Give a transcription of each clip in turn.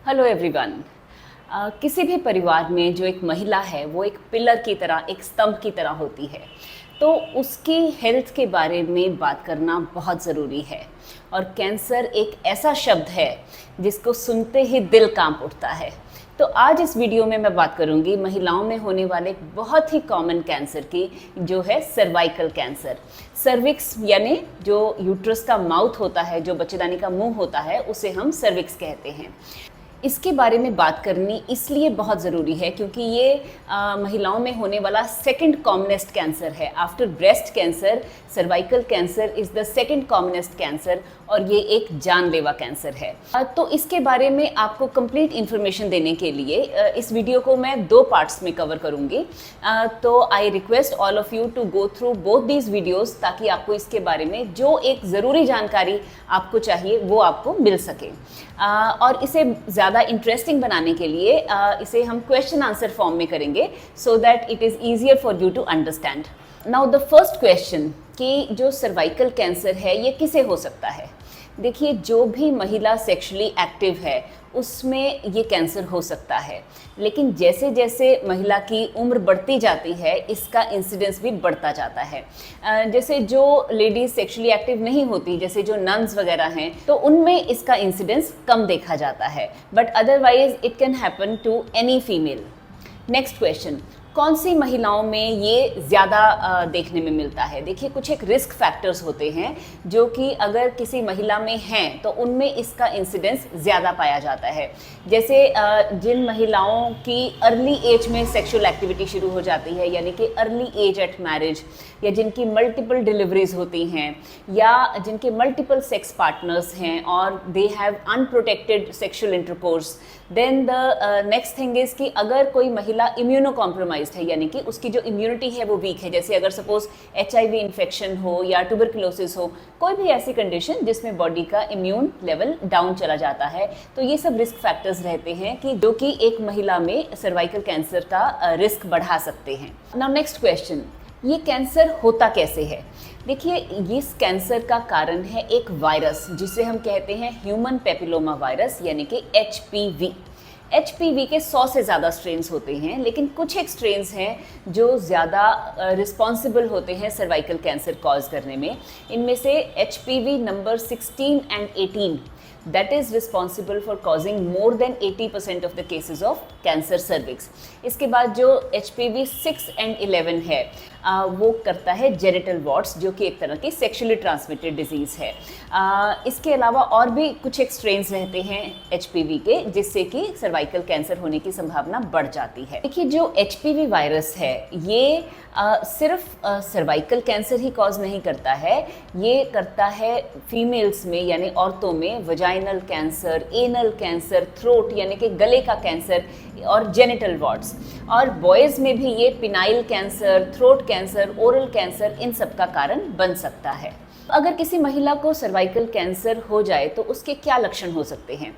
Hello everyone. किसी भी परिवार में जो एक महिला है वो एक पिलर की तरह, एक स्तंभ की तरह होती है, तो उसकी हेल्थ के बारे में बात करना बहुत ज़रूरी है। और कैंसर एक ऐसा शब्द है जिसको सुनते ही दिल कांप उठता है। तो आज इस वीडियो में मैं बात करूंगी महिलाओं में होने वाले एक बहुत ही कॉमन कैंसर की, जो है सर्वाइकल कैंसर। सर्विक्स यानी जो यूट्रस का माउथ होता है, जो बच्चेदानी का मुंह होता है, उसे हम सर्विक्स कहते हैं। इसके बारे में बात करनी इसलिए बहुत ज़रूरी है क्योंकि ये महिलाओं में होने वाला सेकंड कॉमनेस्ट कैंसर है। After breast cancer, cervical cancer is the second commonest cancer और ये एक जानलेवा कैंसर है। तो इसके बारे में आपको कंप्लीट इन्फॉर्मेशन देने के लिए इस वीडियो को मैं दो पार्ट्स में कवर करूँगी। तो I request all of you to go through both these videos ताकि आपको इसके बारे में जो एक ज़रूरी जानकारी आपको चाहिए वो आपको मिल सके। और इसे ज़्यादा इंटरेस्टिंग बनाने के लिए इसे हम क्वेश्चन आंसर फॉर्म में करेंगे so that it is easier for you to understand. Now the first question कि जो सर्वाइकल कैंसर है ये किसे हो सकता है। देखिए, जो भी महिला सेक्सुअली एक्टिव है उसमें ये कैंसर हो सकता है, लेकिन जैसे जैसे महिला की उम्र बढ़ती जाती है इसका इंसिडेंस भी बढ़ता जाता है। जैसे जो लेडीज सेक्सुअली एक्टिव नहीं होती, जैसे जो नन्स वगैरह हैं, तो उनमें इसका इंसिडेंस कम देखा जाता है, but otherwise it can happen to any female. Next question, कौन सी महिलाओं में ये ज़्यादा देखने में मिलता है। देखिए, कुछ एक रिस्क फैक्टर्स होते हैं जो कि अगर किसी महिला में हैं तो उनमें इसका इंसिडेंस ज़्यादा पाया जाता है। जैसे जिन महिलाओं की अर्ली एज में सेक्सुअल एक्टिविटी शुरू हो जाती है, यानी कि अर्ली एज एट मैरिज, या जिनकी मल्टीपल डिलीवरीज होती हैं, या जिनके मल्टीपल सेक्स पार्टनर्स हैं और they have unprotected sexual intercourse, then the next thing is कि अगर कोई महिला इम्यूनो कॉम्प्रोमाइज्ड है, यानी कि उसकी जो इम्यूनिटी है वो वीक है, जैसे अगर सपोज HIV इन्फेक्शन हो या ट्यूबरकुलोसिस हो, कोई भी ऐसी कंडीशन जिसमें बॉडी का इम्यून लेवल डाउन चला जाता है, तो ये सब रिस्क फैक्टर्स रहते हैं कि जो कि एक महिला में सर्वाइकल कैंसर का रिस्क बढ़ा सकते हैं। नाउ नेक्स्ट क्वेश्चन, ये कैंसर होता कैसे है। देखिए, इस कैंसर का कारण है एक वायरस जिसे हम कहते हैं ह्यूमन पेपिलोमा वायरस, यानी कि HPV। HPV के 100 से ज़्यादा स्ट्रेन्स होते हैं, लेकिन कुछ एक स्ट्रेन्स हैं जो ज़्यादा रिस्पॉन्सिबल होते हैं सर्वाइकल कैंसर कॉज करने में। इनमें से HPV number 16 and 18 that is responsible for causing more than 80% of the cases of cancer cervix। इसके बाद जो HPV 6 and 11 है वो करता है जेनिटल वॉर्ट्स, जो कि एक तरह की सेक्सुअली ट्रांसमिटेड डिजीज़ है। इसके अलावा और भी कुछ एक स्ट्रेन्स रहते हैं HPV के जिससे कि सर्वाइकल कैंसर होने की संभावना बढ़ जाती है। देखिए, जो HPV वायरस है ये सिर्फ सर्वाइकल कैंसर ही कॉज नहीं करता है, ये करता है फीमेल्स में यानी औरतों में vaginal cancer, anal cancer, throat यानी कि गले का कैंसर और जेनिटल वॉर्ट्स, और बॉयज़ में भी ये phenyl cancer, throat cancer, oral cancer in सब का कारण बन सकता है। अगर किसी महिला को सर्वाइकल कैंसर हो जाए तो उसके क्या लक्षण हो सकते हैं।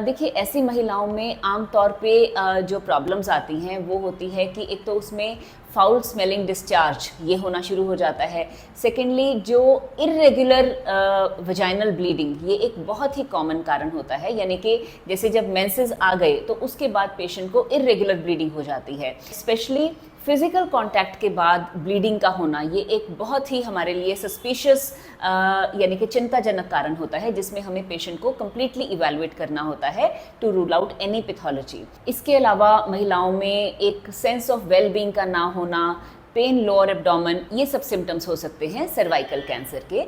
देखिए, ऐसी महिलाओं में आमतौर पे जो प्रॉब्लम्स आती हैं वो होती है कि एक तो उसमें फाउल स्मेलिंग डिस्चार्ज ये होना शुरू हो जाता है। सेकेंडली, जो इर्रेगुलर वजाइनल ब्लीडिंग, ये एक बहुत ही कॉमन कारण होता है, यानी कि जैसे जब मेंसेस आ गए तो उसके बाद पेशेंट को इर्रेगुलर ब्लीडिंग हो जाती है। स्पेशली फिजिकल कांटेक्ट के बाद ब्लीडिंग का होना ये एक बहुत ही हमारे लिए सस्पिशियस यानी कि चिंताजनक कारण होता है, जिसमें हमें पेशेंट को कम्प्लीटली इवैल्यूएट करना होता है to rule out any pathology. इसके अलावा महिलाओं में एक सेंस ऑफ वेल बीइंग का ना होना, पेन लोअर एब्डोमेन, ये सब सिम्टम्स हो सकते हैं सर्वाइकल कैंसर के,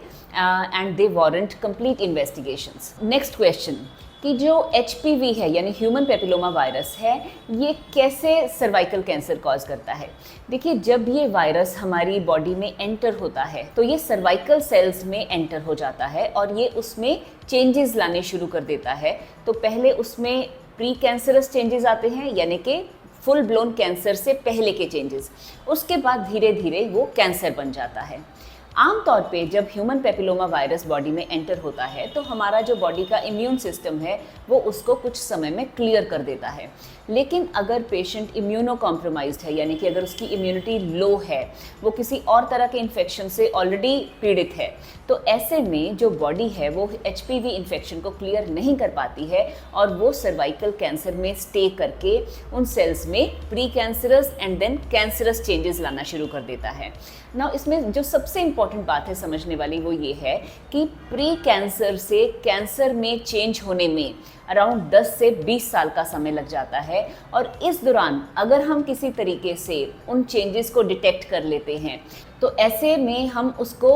and they warrant complete investigations. Next question कि जो HPV है यानी ह्यूमन पेपिलोमा वायरस है, ये कैसे सर्वाइकल कैंसर कॉज करता है। देखिए, जब ये वायरस हमारी बॉडी में एंटर होता है तो ये सर्वाइकल सेल्स में एंटर हो जाता है और ये उसमें चेंजेस लाने शुरू कर देता है। तो पहले उसमें प्री कैंसरस चेंजेस आते हैं, यानी कि फुल ब्लोन कैंसर से पहले के चेंजेस, उसके बाद धीरे धीरे वो कैंसर बन जाता है। आमतौर पे जब ह्यूमन पेपिलोमा वायरस बॉडी में एंटर होता है तो हमारा जो बॉडी का इम्यून सिस्टम है वो उसको कुछ समय में क्लियर कर देता है। लेकिन अगर पेशेंट इम्यूनो कॉम्प्रोमाइज्ड है, यानी कि अगर उसकी इम्यूनिटी लो है, वो किसी और तरह के इन्फेक्शन से ऑलरेडी पीड़ित है, तो ऐसे में जो बॉडी है वो HPV इन्फेक्शन को क्लियर नहीं कर पाती है और वो सर्वाइकल कैंसर में स्टे करके उन सेल्स में pre cancerous and then cancerous changes लाना शुरू कर देता है। ना इसमें जो सबसे इम्पॉर्टेंट बात है समझने वाली वो ये है कि प्री कैंसर से कैंसर में चेंज होने में अराउंड 10 से 20 साल का समय लग जाता है और इस दौरान अगर हम किसी तरीके से उन चेंजेस को डिटेक्ट कर लेते हैं तो ऐसे में हम उसको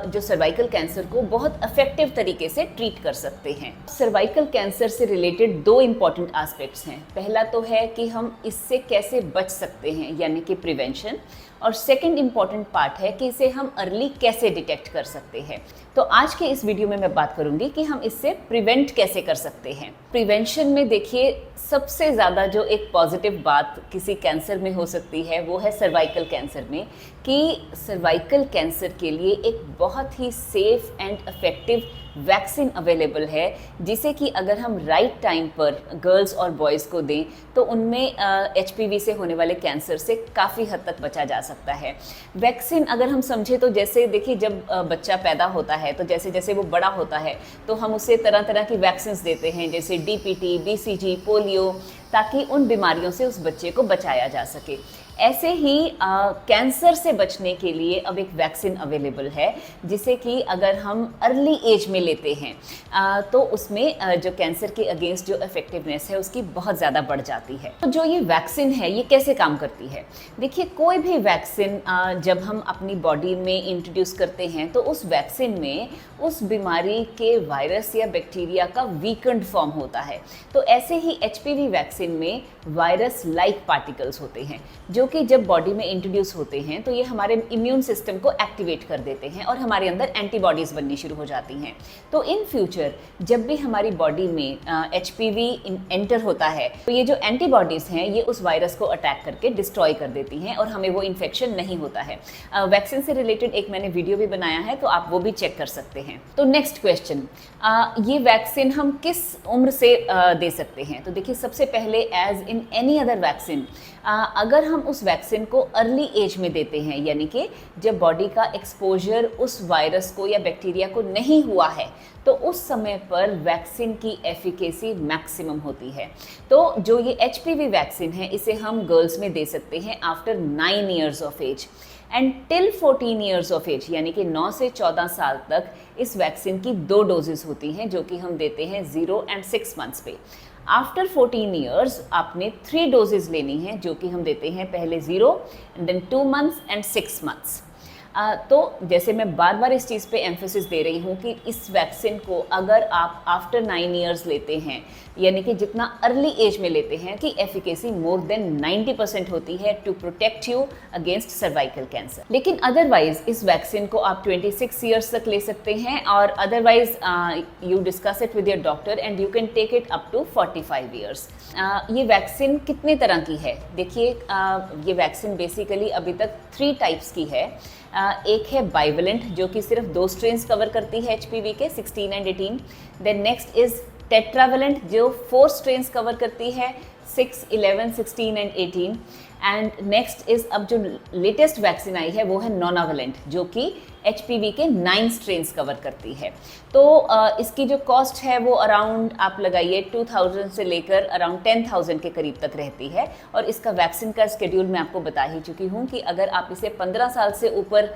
जो सर्वाइकल कैंसर को बहुत इफेक्टिव तरीके से ट्रीट कर सकते हैं। सर्वाइकल कैंसर से रिलेटेड दो इम्पॉर्टेंट एस्पेक्ट्स हैं। पहला तो है कि हम इससे कैसे बच सकते हैं, यानी कि प्रिवेंशन, और सेकंड इम्पॉर्टेंट पार्ट है कि इसे हम अर्ली कैसे डिटेक्ट कर सकते हैं। तो आज के इस वीडियो में मैं बात करूंगी कि हम इससे प्रिवेंट कैसे कर सकते हैं। प्रिवेंशन में देखिए सबसे ज़्यादा जो एक पॉजिटिव बात किसी कैंसर में हो सकती है वो है सर्वाइकल कैंसर में, कि सर्वाइकल कैंसर के लिए एक बहुत ही safe and effective vaccine available है, जिसे कि अगर हम राइट टाइम पर गर्ल्स और बॉयज़ को दें तो उनमें HPV से होने वाले कैंसर से काफ़ी हद तक बचा जा सकता है। वैक्सीन अगर हम समझे तो जैसे देखिए जब बच्चा पैदा होता है तो जैसे जैसे वो बड़ा होता है तो हम उसे तरह तरह की वैक्सीन्स देते हैं, जैसे DPT, BCG, पोलियो, ताकि उन बीमारियों से उस बच्चे को बचाया जा सके। ऐसे ही कैंसर से बचने के लिए अब एक वैक्सीन अवेलेबल है, जिसे कि अगर हम अर्ली एज में लेते हैं तो उसमें जो कैंसर के अगेंस्ट जो इफेक्टिवनेस है उसकी बहुत ज़्यादा बढ़ जाती है। तो जो ये वैक्सीन है ये कैसे काम करती है? देखिए कोई भी वैक्सीन जब हम अपनी बॉडी में इंट्रोड्यूस करते हैं तो उस वैक्सीन में उस बीमारी के वायरस या बैक्टीरिया का वीकेंड फॉर्म होता है। तो ऐसे ही HPV वैक्सीन में वायरस लाइक पार्टिकल्स होते हैं जो कि जब बॉडी में इंट्रोड्यूस होते हैं तो ये हमारे इम्यून सिस्टम को एक्टिवेट कर देते हैं और हमारे अंदर एंटीबॉडीज़ बननी शुरू हो जाती हैं। तो इन फ्यूचर जब भी हमारी बॉडी में HPV एंटर होता है तो ये जो एंटीबॉडीज़ हैं ये उस वायरस को अटैक करके डिस्ट्रॉय कर देती हैं और हमें वो इन्फेक्शन नहीं होता है। वैक्सीन से रिलेटेड एक मैंने वीडियो भी बनाया है, तो आप वो भी चेक कर सकते हैं। तो नेक्स्ट क्वेश्चन, ये वैक्सीन हम किस उम्र से दे सकते हैं? तो देखिए सबसे पहले as in any other vaccine अगर हम उस वैक्सीन को अर्ली एज में देते हैं, यानी कि जब बॉडी का एक्सपोजर उस वायरस को या बैक्टीरिया को नहीं हुआ है, तो उस समय पर वैक्सीन की एफिकेसी मैक्सिमम होती है। तो जो ये HPV वैक्सीन है इसे हम गर्ल्स में दे सकते हैं after 9 years of age and till 14 years of age, यानी कि 9 से 14 साल तक इस वैक्सीन की 2 डोजेस होती हैं जो कि हम देते हैं 0 and 6 मंथ्स पे। आफ्टर 14 ईयर्स आपने 3 डोजेज लेनी है जो कि हम देते हैं पहले 0 and then 2 months and 6 months. तो जैसे मैं बार बार इस चीज़ पे एम्फेसिस दे रही हूँ कि इस वैक्सीन को अगर आप आफ्टर 9 ईयर्स लेते हैं, यानी कि जितना अर्ली एज में लेते हैं, कि एफिकेसी मोर देन 90% होती है to protect you against cervical cancer. लेकिन अदरवाइज इस वैक्सीन को आप 26 ईयर्स तक ले सकते हैं और otherwise you discuss it with your doctor and you can take it up to 45 years. ये वैक्सीन कितने तरह की है? देखिए ये वैक्सीन बेसिकली अभी तक 3 टाइप्स की है। एक है बाइवेलेंट जो कि सिर्फ 2 स्ट्रेन्स कवर करती है HPV के, 16 and 18। Then next is tetravalent जो 4 स्ट्रेन्स कवर करती है, 6, 11, 16 एंड 18। एंड नेक्स्ट इज अब जो लेटेस्ट वैक्सीन आई है वो है नॉनावेलेंट जो कि HPV के 9 स्ट्रेन्स कवर करती है। तो इसकी जो कॉस्ट है वो अराउंड आप लगाइए 2000 से लेकर अराउंड 10,000 के करीब तक रहती है। और इसका वैक्सीन का स्केड्यूल मैं आपको बता ही चुकी हूँ कि अगर आप इसे 15 साल से ऊपर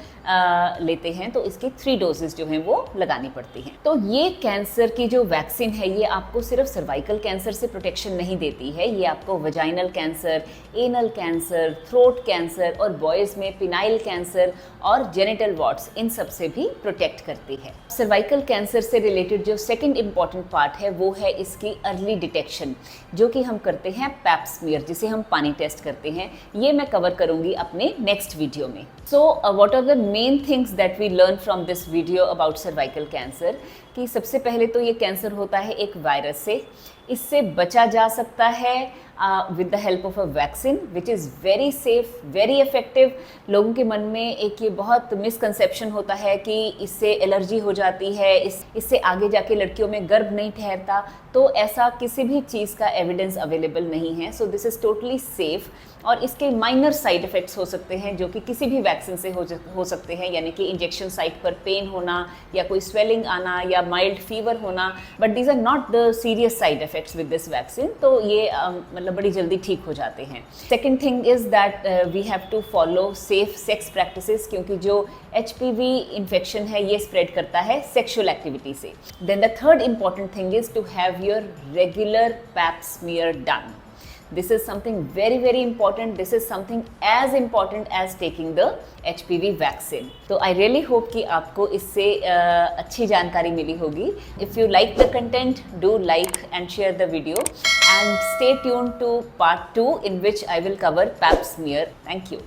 लेते हैं तो इसकी 3 डोजेस जो हैं वो लगानी पड़ती हैं। तो ये कैंसर की जो वैक्सीन है ये आपको सिर्फ सर्वाइकल कैंसर से प्रोटेक्शन नहीं देती है, ये आपको vaginal cancer, anal cancer, throat cancer और बॉयज़ में पिनाइल कैंसर और जेनिटल वॉर्ट्स, इन सब से भी प्रोटेक्ट करती है। सर्वाइकल कैंसर से रिलेटेड जो सेकंड इंपॉर्टेंट पार्ट है वो है इसकी अर्ली डिटेक्शन, जो कि हम करते हैं पैप स्मीयर, जिसे हम पानी टेस्ट करते हैं। ये मैं कवर करूंगी अपने नेक्स्ट वीडियो में। So what are the main things that we learn from this video about cervical cancer, कि सबसे पहले तो ये कैंसर होता है एक वायरस से। इससे बचा जा सकता है with the help of a vaccine which is very safe, very effective. लोगों के मन में एक ये बहुत मिसकंसेप्शन होता है कि इससे एलर्जी हो जाती है, इससे आगे जाके लड़कियों में गर्भ नहीं ठहरता, तो ऐसा किसी भी चीज़ का एविडेंस अवेलेबल नहीं है। So this is totally safe. और इसके माइनर साइड इफ़ेक्ट्स हो सकते हैं जो कि किसी भी वैक्सीन से हो सकते हैं, यानी कि इंजेक्शन साइट पर पेन होना या कोई स्वेलिंग आना या माइल्ड फीवर होना, but these are not the serious side effects with this vaccine. तो ये मतलब बड़ी जल्दी ठीक हो जाते हैं। Second thing is that we have to follow safe sex practices, क्योंकि जो HPV इन्फेक्शन है ये स्प्रेड करता है सेक्शुअल एक्टिविटी से। Then the third important thing is to have your regular pap smear done. This is something very very important. This is something as important as taking the HPV vaccine. तो I really hope कि आपको इससे अच्छी जानकारी मिली होगी. If you like the content, do like and share the video and stay tuned to part 2 in which I will cover pap smear. Thank you.